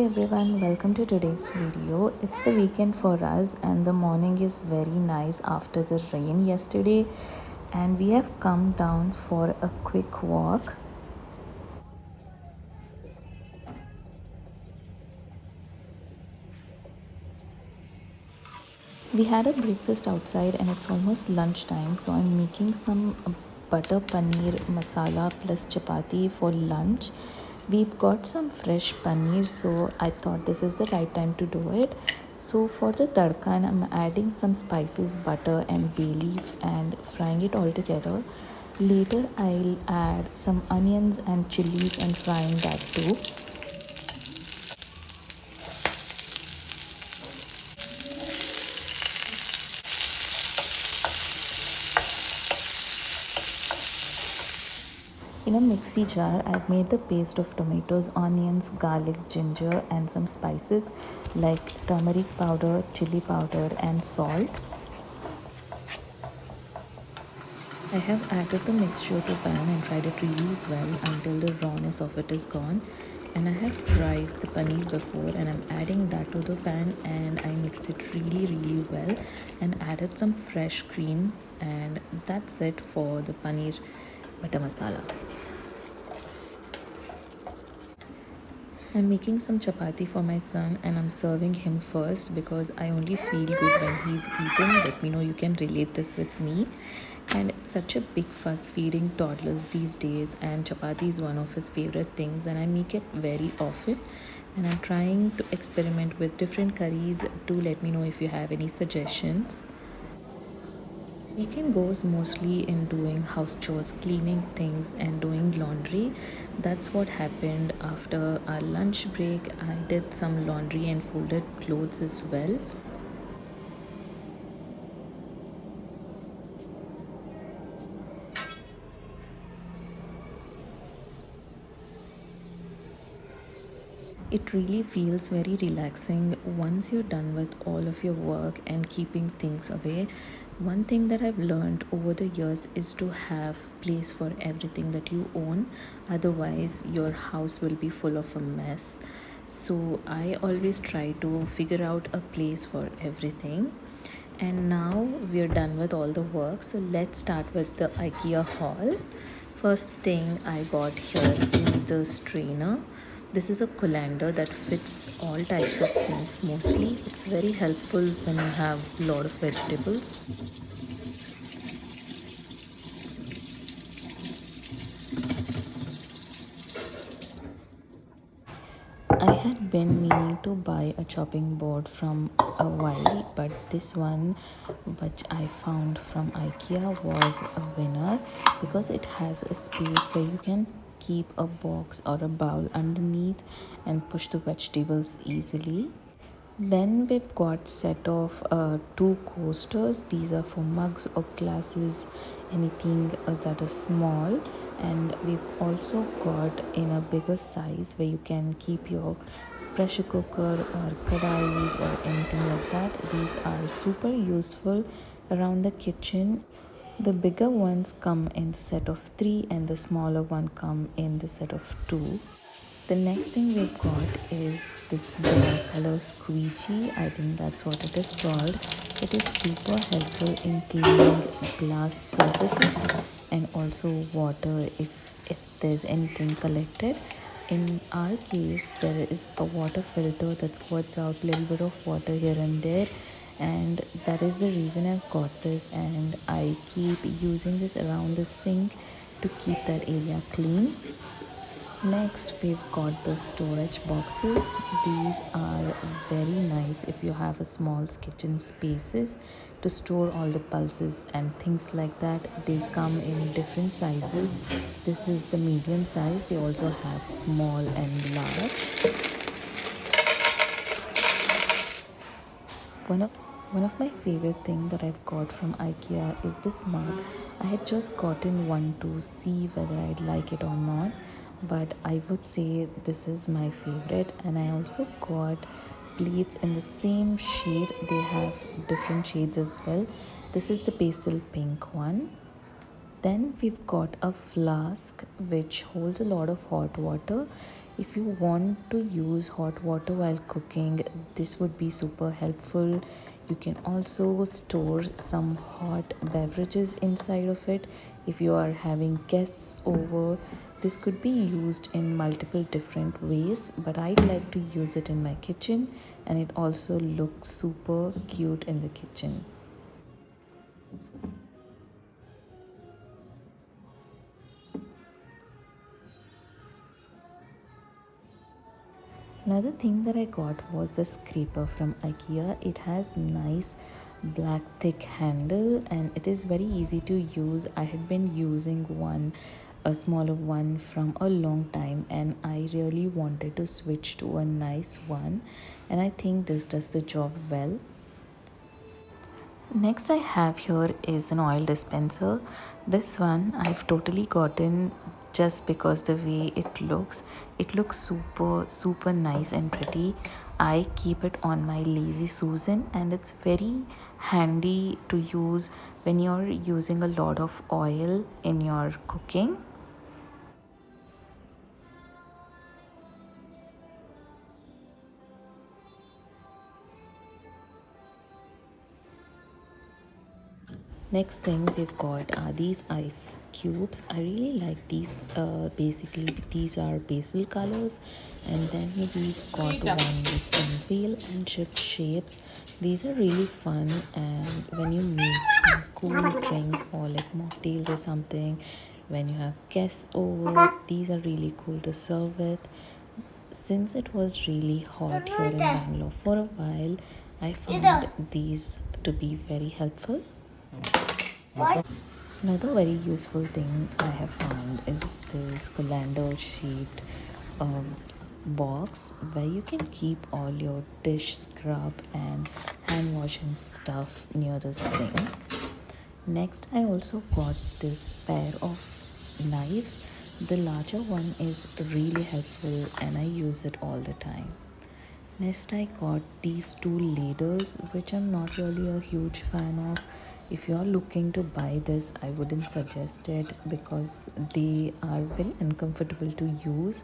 Hey everyone, welcome to today's video. It's the weekend for us and the morning is very nice after the rain yesterday, and we have come down for a quick walk. We had a breakfast outside and it's almost lunchtime, so I'm making some butter paneer masala plus chapati for lunch. We've got some fresh paneer, so I thought this is the right time to do it. So for the tadka, I'm adding some spices, butter and bay leaf and frying it all together. Later I'll add some onions and chilies and frying that too. In a mixie jar, I've made the paste of tomatoes, onions, garlic, ginger and some spices like turmeric powder, chili powder and salt. I have added the mixture to pan and fried it really well until the rawness of it is gone. And I have fried the paneer before and I'm adding that to the pan and I mix it really well and added some fresh cream, and that's it for the paneer butter masala. I'm making some chapati for my son and I'm serving him first because I only feel good when he's eating. Let me know you can relate this with me. And it's such a big fuss feeding toddlers these days, and chapati is one of his favorite things and I make it very often. And I'm trying to experiment with different curries. Do let me know if you have any suggestions. Weekend goes mostly in doing house chores, cleaning things and doing laundry. That's what happened after our lunch break. I did some laundry and folded clothes as well. It really feels very relaxing once you're done with all of your work and keeping things away. One thing that I've learned over the years is to have place for everything that you own. Otherwise, your house will be full of a mess. So I always try to figure out a place for everything. And now we're done with all the work. So let's start with the Ikea haul. First thing I got here is the strainer. This is a colander that fits all types of sinks mostly. It's very helpful when you have a lot of vegetables. I had been meaning to buy a chopping board from a while, but this one, which I found from IKEA, was a winner because it has a space where you can keep a box or a bowl underneath and push the vegetables easily. Then we've got set of two coasters. These are for mugs or glasses, anything that is small. And we've also got in a bigger size where you can keep your pressure cooker or kadais or anything like that. These are super useful around the kitchen. The bigger ones come in the set of 3 and the smaller one come in the set of 2. The next thing we've got is this black color squeegee. I think that's what it is called. It is super helpful in cleaning glass surfaces and also water if there's anything collected. In our case, there is a water filter that squirts out a little bit of water here and there, and that is the reason I've got this, and I keep using this around the sink to keep that area clean. Next, we've got the storage boxes. These are very nice if you have a small kitchen spaces to store all the pulses and things like that. They come in different sizes. This is the medium size. They also have small and large. One of my favorite thing that I've got from IKEA is this mug. I had just gotten one to see whether I'd like it or not, but I would say this is my favorite. And I also got plates in the same shade. They have different shades as well. This is the pastel pink one. Then we've got a flask which holds a lot of hot water. If you want to use hot water while cooking, this would be super helpful. You can also store some hot beverages inside of it. If you are having guests over, this could be used in multiple different ways, but I'd like to use it in my kitchen, and it also looks super cute in the kitchen. Another thing that I got was the scraper from Ikea. It has nice black thick handle and it is very easy to use. I had been using a smaller one from a long time, and I really wanted to switch to a nice one, and I think this does the job well. Next I have here is an oil dispenser. This one I've totally gotten just because the way it looks super nice and pretty. I keep it on my lazy Susan, and it's very handy to use when you're using a lot of oil in your cooking. Next thing we've got are these ice cubes. I really like these. Basically these are pastel colors, and then we've got one with some whale and ship shapes. These are really fun, and when you make some cool drinks or like mocktails or something, when you have guests over, these are really cool to serve with. Since it was really hot here in Bangalore for a while, I found these to be very helpful. Another very useful thing I have found is this colander sheet um, box where you can keep all your dish scrub and hand washing stuff near the sink. Next, I also got this pair of knives. The larger one is really helpful and I use it all the time. Next, I got these two ladles, which I'm not really a huge fan of. If you're looking to buy this, I wouldn't suggest it because they are very uncomfortable to use,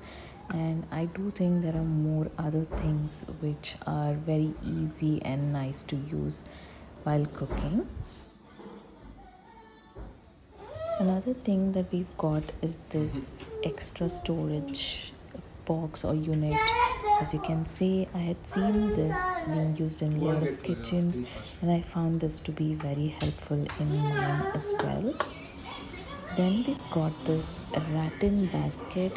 and I do think there are more other things which are very easy and nice to use while cooking. Another thing that we've got is this extra storage box or unit. As you can see, I had seen this being used in a lot of kitchens, and I found this to be very helpful in mine as well. Then we've got this rattan basket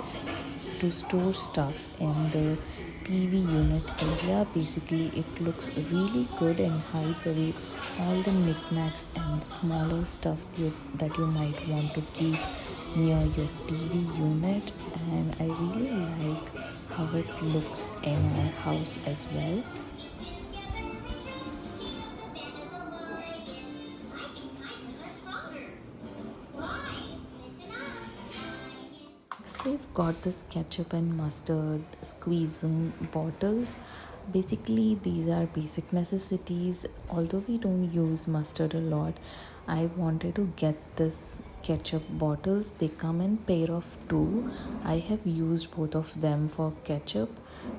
to store stuff in the TV unit area. Basically, it looks really good and hides away all the knickknacks and smaller stuff that you might want to keep near your TV unit. And I really like how it looks in our house as well. Next, we've got this ketchup and mustard squeezing bottles. Basically, these are basic necessities. Although we don't use mustard a lot, I wanted to get this ketchup bottles. They come in pair of two. I have used both of them for ketchup,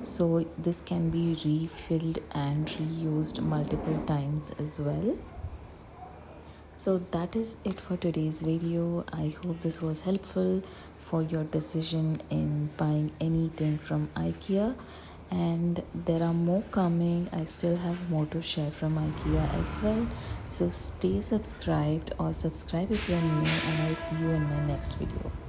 so this can be refilled and reused multiple times as well. So that is it for today's video. I hope this was helpful for your decision in buying anything from Ikea, and there are more coming. I still have more to share from Ikea as well, so stay subscribed or subscribe if you're new, and I'll see you in my next video.